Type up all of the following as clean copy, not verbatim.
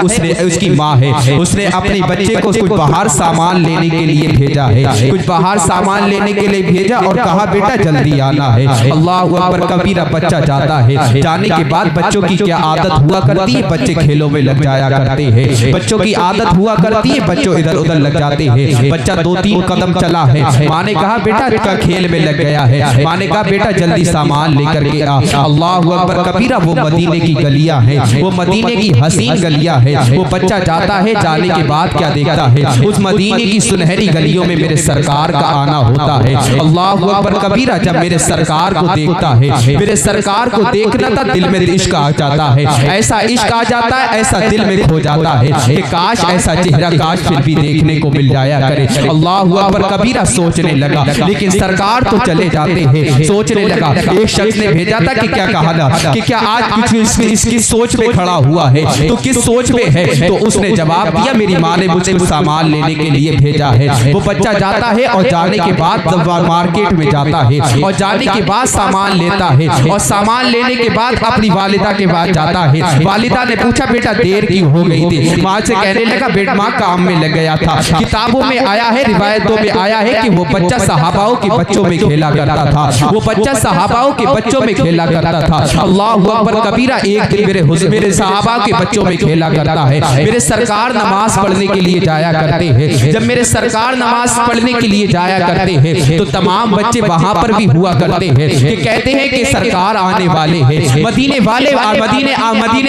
उसने उसकी माँ है, उसने अपने बच्चे को कुछ बाहर सामान लेने के लिए भेजा है, कुछ बाहर सामान लेने के लिए भेजा और कहा बेटा जल्दी आना है। अल्लाहू अकबर कबीरा बच्चा जाता है। जाने के बाद बच्चों की क्या आदत हुआ करती है, बच्चे खेलों में लग जाया करते हैं। बच्चों की आदत हुआ करती है, बच्चों इधर उधर लग जाते हैं। बच्चा 2-3 कदम चला है, माँ ने कहा बेटा का खेल में लग गया है। माँ ने कहा बेटा जल्दी सामान लेकर के आ। अल्लाहू अकबर कबीरा वो मदीने की गलियां हैं, वो मदीने की हसीन गलियां है। वो बच्चा जाता है, जाने के बाद क्या देखता है, उस मदीने की सुनहरी गलियों में मेरे सरकार का आना होता है। अल्लाहू अकबर कबीरा जब मेरे सरकार को देखता है, मेरे सरकार को देखना था दिल में इश्क आ जाता है। ऐसा इश्क आ जाता है, ऐसा दिल में खो जाता है कि काश ऐसा चेहरा काश फिर भी देखने को मिल जाया करे। अल्लाहू अकबर कबीरा सोचने लगा, लेकिन सरकार तो चले जाते हैं। सोचने लगा, एक शख्स ने भेजा था कि क्या कहा ना कि क्या आज कुछ इसकी सोच में खड़ा हुआ है, तो किस सोच में है? तो उसने जवाब दिया मेरी माँ ने मुझे कुछ सामान लेने के लिए भेजा है। वो बच्चा जाता है और जाने के बाद मार्केट में जाता है और जाने के बाद सामान लेता है और सामान लेने के बाद अपनी वालिदा के पास जाता है। वालिदा ने पूछा बेटा देर क्यों हो गई थी? माँ से कहने लगा बेटा माँ काम में लग गया था। किताबों में आया है, रिवायतों में आया है कि वो बच्चा सहाबाओं के बच्चों में खेला करता था। वो बच्चा सहाबाओं के बच्चों में खेला करता था। अल्लाहू अकबर कबीरा एक दिन मेरे सहाबा के बच्चों में खेला करता है। मेरे सरकार नमाज पढ़ने के लिए जाया करते हैं। जब मेरे सरकार नमाज पढ़ने के लिए जाया करते हैं तो तमाम बच्चे वहां पर भी हुआ करते हैं कि कहते हैं कि सरकार आने वाले हैं, मदीने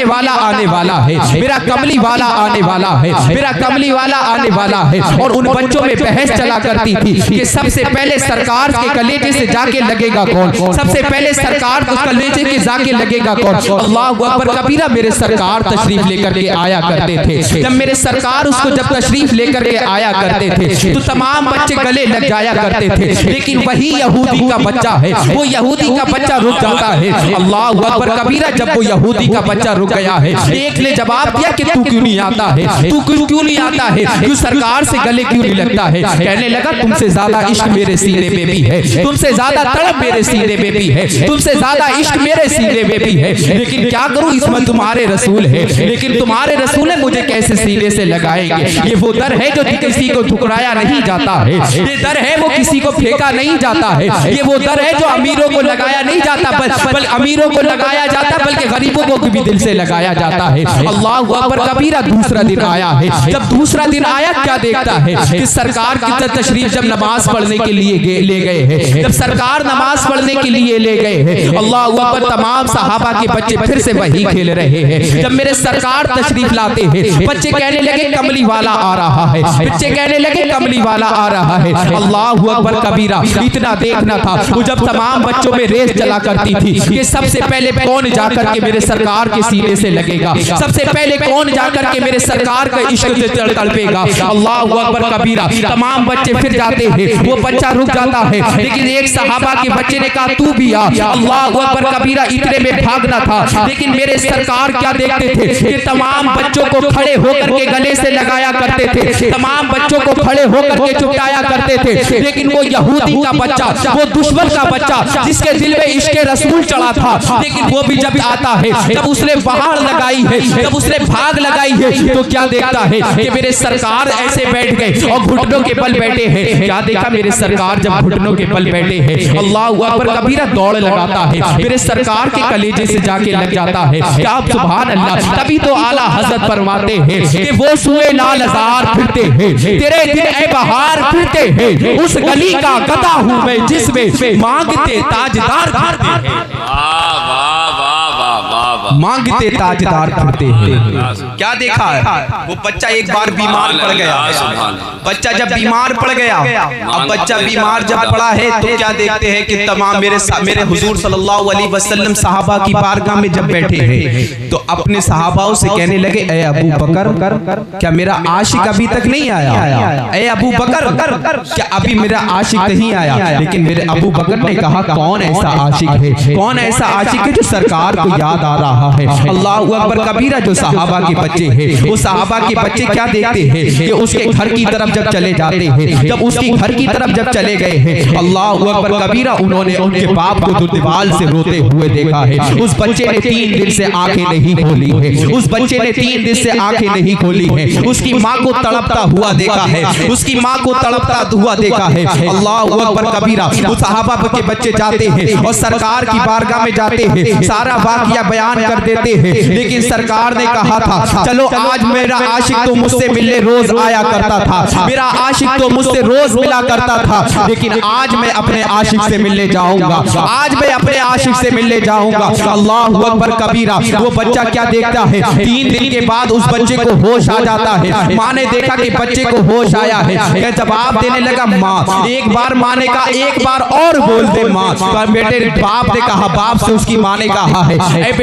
वाला आने वाला है, मेरा कमली वाला आने वाला है, मेरा कमली वाला आने वाला है। और उन बच्चों में बहस चला करती थी कि सबसे पहले सरकार के कलेजे से जाके लगेगा कौन, सबसे पहले सरकार के कलेजे के जाके लगेगा कौन। अल्लाहू अकबर कबीरा मेरे सरकार तशरीफ लेकर के आया करते थे। जब मेरे सरकार उसको जब तशरीफ लेकर के आया करते थे तो तमाम बच्चे गले लग जाया करते थे, लेकिन वही यहूदी का बच्चा है, वो यहूदी का बच्चा रुक जाता है। अल्लाहू अकबर कबीरा जब वो यहूदी का बच्चा रुक गया है, एक ने जवाब दिया कि तू क्यों नहीं आता है, तू क्यों नहीं आता है, क्यों सरकार से गले क्यों नहीं लगता है? कहने लगा तुमसे ज्यादा इश्क मेरे सीने में भी है, तुमसे ज्यादा तड़प मेरे सीने में भी है, तुमसे ज्यादा इश्क मेरे सीने में भी है, लेकिन क्या करूं इसमें तुम्हारे रसूल है, लेकिन तुम्हारे रसूल है मुझे कैसे सीने से लगाएंगे? ये वो दर है जो किसी को ठुकराया नहीं जाता है, ये दर है वो किसी को फेंका नहीं जाता है, ये वो दर है जो अमीरों को लगाया नहीं जाता, बल्कि अमीरों को लगाया जाता बल्कि गरीबों को भी दिल से लगाया जाता है। अल्लाहू अकबर कबीरा दूसरा दिन आया है। जब दूसरा दिन आया क्या देखता है कि सरकार की तशरीफ जब नमाज पढ़ने के लिए ले गए हैं, जब सरकार नमाज पढ़ने के लिए ले गए हैं, अल्लाहू अकबर तमाम सहाबा के बच्चे फिर से वही खेल रहे हैं। जब मेरे सरकार तशरीफ लाते हैं बच्चे कहने लगे कमली वाला आ रहा है, बच्चे कहने लगे कमली वाला आ रहा है। अल्लाहू अकबर कबीरा इतना देखना था, वो जब तमाम बच्चों में रेस चला करती थी कि सबसे पहले कौन जाकर के मेरे सरकार के सीने से लगेगा, सबसे पहले कौन जाकर के मेरे सरकार का इश्क से तड़पेगा। अल्लाहू अकबर कबीरा तमाम बच्चे फिर जाते हैं, वो बच्चा रुक जाता है, लेकिन एक सहाबा के बच्चे ने कहा तू भी आ। अल्लाहू अकबर कबीरा इतने में भागना था, लेकिन मेरे सरकार क्या देखते थे कि तमाम बच्चों को खड़े होकर के गले से लगाया करते थे, तमाम बच्चों को खड़े होकर के चुटाया करते थे, लेकिन वो यहूदी का बच्चा, वो दुश्मन का बच्चा जिसके दिल में इश्क रसूल चढ़ा था, लेकिन वो भी जब आता है, जब उसने पहाड़ लगाई है, जब उसने भाग लगाई है, तो क्या देखता है कि मेरे सरकार ऐसे बैठ गए और घुटनों के बल बैठे हैं। क्या देखा मेरे सरकार जब घुटनों के बल बैठे हैं, अल्लाहू अकबर कबीरा दौड़ लगाता है, मेरे सरकार के कलेजे से जाके लग जाता है। क्या सुभान अल्लाह, तभी तो आला हजरत फरमाते हैं कि वो सुए लाल हजार फिरते हैं, तेरे दिन ए बहार फिरते हैं, उस गली का गदा हूं मैं जिसमें मांगते ताजदार फिरते हैं, मांगते ताजदार फिरते हैं। क्या देखा है? वो बच्चा एक बार बीमार पड़ गया, बच्चा जब बीमार पड़ गया, अब बच्चा बीमार जब पड़ा है तो क्या देखते हैं कि तमाम मेरे हुजूर सल्लल्लाहु अलैहि वसल्लम सहाबा की बारगाह में जब बैठे हैं तो अपने सहाबाओं से कहने लगे ए अबू बकर क्या मेरा आशिक अभी तक नहीं आया? ए अबू बकर क्या अभी मेरा आशिक नहीं आया? लेकिन मेरे अबू बकर ने कहा कौन ऐसा आशिक है, कौन ऐसा आशिक है जो सरकार को याद आ रहा रहा है। अल्लाह अकबर कबीरा। जो सहाबा के बच्चे हैं, वो सहाबा के बच्चे क्या देखते हैं कि उसके घर की तरफ जब चले जाते हैं, जब उसकी घर की तरफ जब चले गए हैं, अल्लाह अकबर कबीरा, उन्होंने उनके बाप को दीवार से रोते हुए देखा है। उस बच्चे ने 3 दिन से आंखें नहीं खोली है। उस बच्चे ने 3 दिन से आंखें नहीं खोली है। उसकी माँ को तड़पता हुआ देखा है। उसकी माँ को तड़पता हुआ देखा है। अल्लाह अकबर कबीरा। उस सहाबा के बच्चे जाते हैं और सरकार की बारगाह में जाते हैं, सारा वाकया बयान कर देते हैं। लेकिन सरकार ने कहा था, चलो आज मेरा आशिक तो मुझसे मिलने रोज आया करता था, मेरा आशिक तो मुझसे रोज मिला करता था, लेकिन आज मैं अपने आशिक से मिलने जाऊंगा, आज मैं अपने आशिक से मिलने जाऊंगा। अल्लाह अकबर कबीरा। वो बच्चा क्या देखता है, 3 दिन के बाद उस बच्चे को होश आ जाता है। माँ ने देखा कि बच्चे को होश आया है, जवाब देने लगा, माँ एक बार। माँ ने कहा, एक बार और बोल दे माँ। बेटे बाप ने कहा, बाप से उसकी माँ ने कहा है,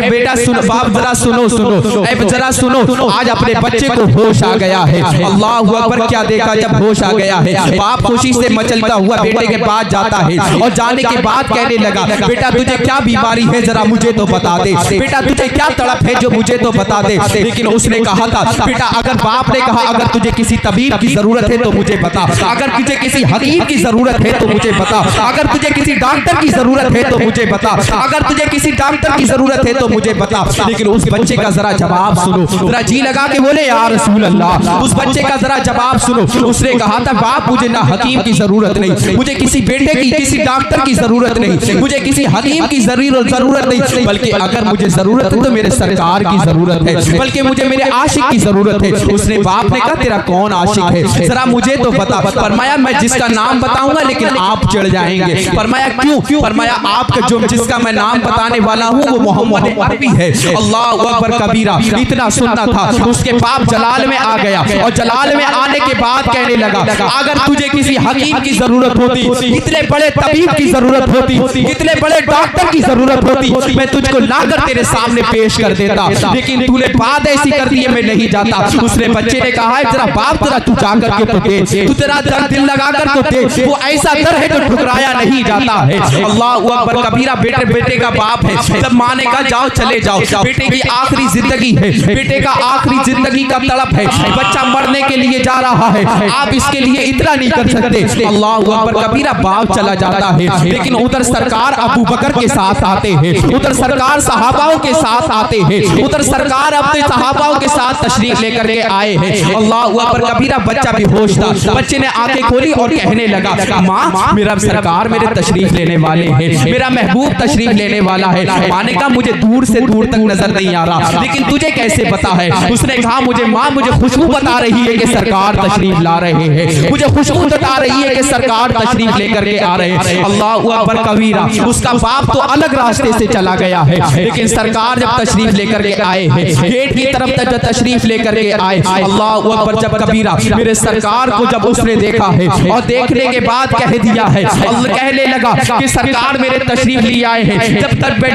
बेटा सुनो, बाप जरा सुनो सुनो, जरा सुनो, आज अपने बच्चे को होश आ गया है। अल्लाह अकबर। क्या देखा जब होश आ गया है, बाप खुशी से मचलता हुआ बेटे के पास जाता है और जाने के बाद कहने लगा, बेटा तुझे क्या बीमारी है, जरा मुझे तो बता दे, बेटा तुझे क्या तड़प है, जो मुझे तो बता दे। लेकिन उसने कहा था, बेटा अगर बाप ने कहा, अगर तुझे किसी तबीब की जरूरत है तो मुझे बता, अगर तुझे किसी हकीम की जरूरत है तो मुझे बता, अगर तुझे किसी डॉक्टर की जरूरत है तो मुझे बता, अगर तुझे किसी डॉक्टर की जरूरत है तो मुझे बता। लेकिन उस बच्चे का जरा जवाब सुनो, जरा जी लगा के बोले या रसूल अल्लाह। उस बच्चे का जरा जवाब सुनो। उसने कहा था, बाप मुझे ना हकीम की जरूरत नहीं, मुझे किसी बेटे की, किसी डॉक्टर की जरूरत नहीं, मुझे किसी हकीम की जरूरत नहीं, बल्कि अगर मुझे जरूरत है तो मेरे सरकार की जरूरत है, बल्कि मुझे मेरे आशिक की जरूरत है। उसने बाप ने कहा, तेरा कौन आशिक है, जरा मुझे तो बता। फरमाया, मैं जिसका नाम बताऊंगा लेकिन आप चढ़ जाएंगे। फरमाया, क्यों? फरमाया, आपका जो जिसका मैं नाम बताने वाला हूँ वो मोहम्मद अरबी है। अल्लाह अकबर कबीरा। इतना सुनना था, उसके बाप जलाल में आ गया और जलाल में आने के बाद कहने लगा, अगर तुझे किसी हकीम की जरूरत होती, इतने बड़े तबीब की जरूरत होती, इतने बड़े डॉक्टर की जरूरत होती, मैं तुझको लाकर तेरे सामने पेश कर देता, लेकिन तूने बात ऐसी कर दी है, मैं नहीं जाता। उसने बच्चे ने कहा है, जरा बाप जरा तू जाकर के तो दे, तू तेरा दिल लगाकर तो दे, वो ऐसा दर है जो ठुकराया नहीं जाता है। अल्लाह अकबर कबीरा। बेटे का बाप है। जब माँ ने कहा, जाओ चले जाओ, बेटे की आखिरी जिंदगी है, बेटे का आखिरी जिंदगी का तड़प है, बच्चा मरने के लिए जा रहा है, आप इसके लिए इतना नहीं कर सकते। अल्लाह अकबर कबीरा। बाप चला जाता है, लेकिन उधर सरकार अबू बकर के साथ आते हैं, उधर सरकार सहाबाओं के साथ आते हैं, उधर सरकार अपने सहाबाओं के साथ तशरीफ लेकर के आए हैं। अल्लाह अकबर कबीरा। बच्चा बेहोश था, बच्चे ने आंखें खोली और कहने लगा, माँ मेरा सरकार मेरे तशरीफ लेने वाले हैं, मेरा महबूब तशरीफ लेने वाला है। माँ ने कहा, मुझे दूर से दूर तक नजर नहीं आ रहा, लेकिन तुझे कैसे पता है? उसने कहा, मुझे माँ, मुझे खुशबू बता रही है कि सरकार तशरीफ ला रहे हैं, मुझे खुशबू बता रही है कि सरकार तशरीफ लेकर के आ रहे हैं। अल्लाह अकबर कबीरा। उसका बाप तो अलग रास्ते से चला गया है, लेकिन सरकार जब तशरीफ लेकर के आए हैं, गेट की तरफ तक तशरीफ लेकर के आए, अल्लाह अकबर। जब कबीरा मेरे सरकार को जब उसने देखा है और देखने के बाद कह दिया है, कहने लगा कि सरकार मेरे तशरीफ लिए आए हैं।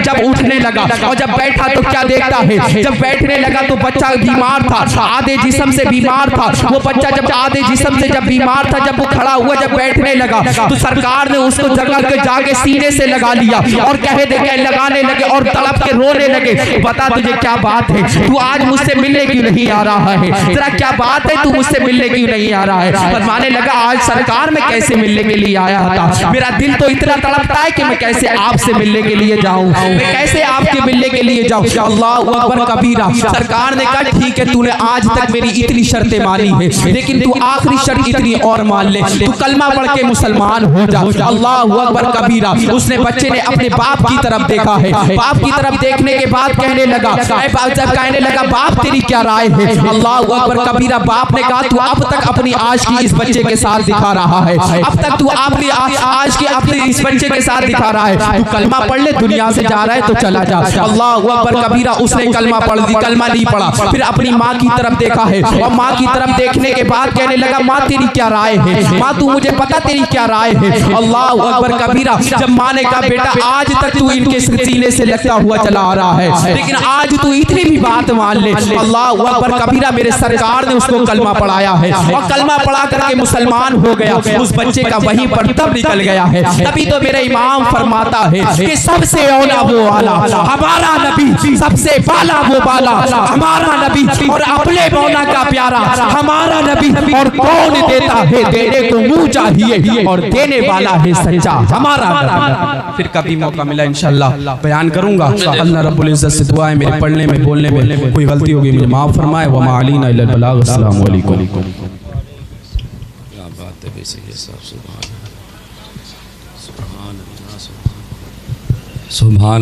जब उठने लगा और जब बैठा तो क्या देखता है, जब बैठने लगा तो बच्चा बीमार था, आधे जिस्म से बीमार था। वो बच्चा जब आधे जिस्म से जब बीमार था, जब वो खड़ा हुआ, जब बैठने लगा तो सरकार ने उसको जगह के जाके सीने से लगा लिया और लगाने लगे और तड़प के रोने लगे। बता तुझे क्या बात है, तू आज मुझसे मिलने क्यों नहीं आ रहा है? तेरा क्या बात है, तू मुझसे मिलने क्यों नहीं आ रहा है? फरमाने लगा, आज सरकार में कैसे मिलने के लिए आया था, मेरा दिल तो इतना तड़पता है कि मैं कैसे आपसे मिलने के लिए जाऊं, मैं कैसे आपके मिलने के लिए जाऊं। अल्लाह अकबर कबीरा। सरकार ने कहा, ठीक है, तूने आज तक मेरी इतनी शर्तें मानी है, लेकिन तू आखिरी शर्त इतनी और मान ले, तू कलमा पढ़ के मुसलमान हो जा। अल्लाह अकबर कबीरा। उसने बच्चे ने अपने बाप की तरफ देखा है, बाप की तरफ देखने के बाद कहने लगा, बाप तेरी क्या राय है? अल्लाह अकबर कबीरा। बाप ने कहा, तू अब तक अपनी आशिकी इस बच्चे के साथ दिखा रहा है, अब तक तू अपनी आशिकी अपने इस बच्चे के साथ दिखा रहा है, तू कलमा पढ़ ले, दुनिया से जा रहा है तो चला जा। अल्लाह अकबर कबीरा। उसने कलमा पढ़ दी, कलमा नहीं पढ़ा, फिर अपनी माँ की तरफ देखा है और माँ की तरफ देखने के बाद कहने लगा, माँ तेरी क्या राय है? माँ तू मुझे पता तेरी क्या राय है? अल्लाह अकबर कबीरा। जब माँ ने कहा, बेटा आज तक तू इनके सीने से लगता हुआ चला आ रहा है, लेकिन आज तू इतनी भी बात मान ले। अल्लाह अकबर कबीरा। मेरे सरकार ने उसको कलमा पढ़ाया है और कलमा पढ़ा करके मुसलमान हो गया। उस बच्चे का वहीं पर तब निकल गया है। तभी तो मेरा इमाम फरमाता है कि सबसे औला वो आला, हमारा नबी सबसे बाला वो बाला हमारा नबी और अपने मौला का प्यारा हमारा नबी। और कौन देता है देने को मुंह चाहिए और देने वाला है सच्चा हमारा नबी। फिर कभी मौका मिला इंशाअल्लाह बयान करूंगा। अल्लाह रब्बुल इज्जत से दुआ है मेरे पढ़ने में बोलने में कोई गलती होगी मुझे माफ फरमाए। व मा अलैना इल्लल बलाग। अस्सलाम वालेकुम। क्या बात है वैसे ये सब सुभान सुभान सुभान।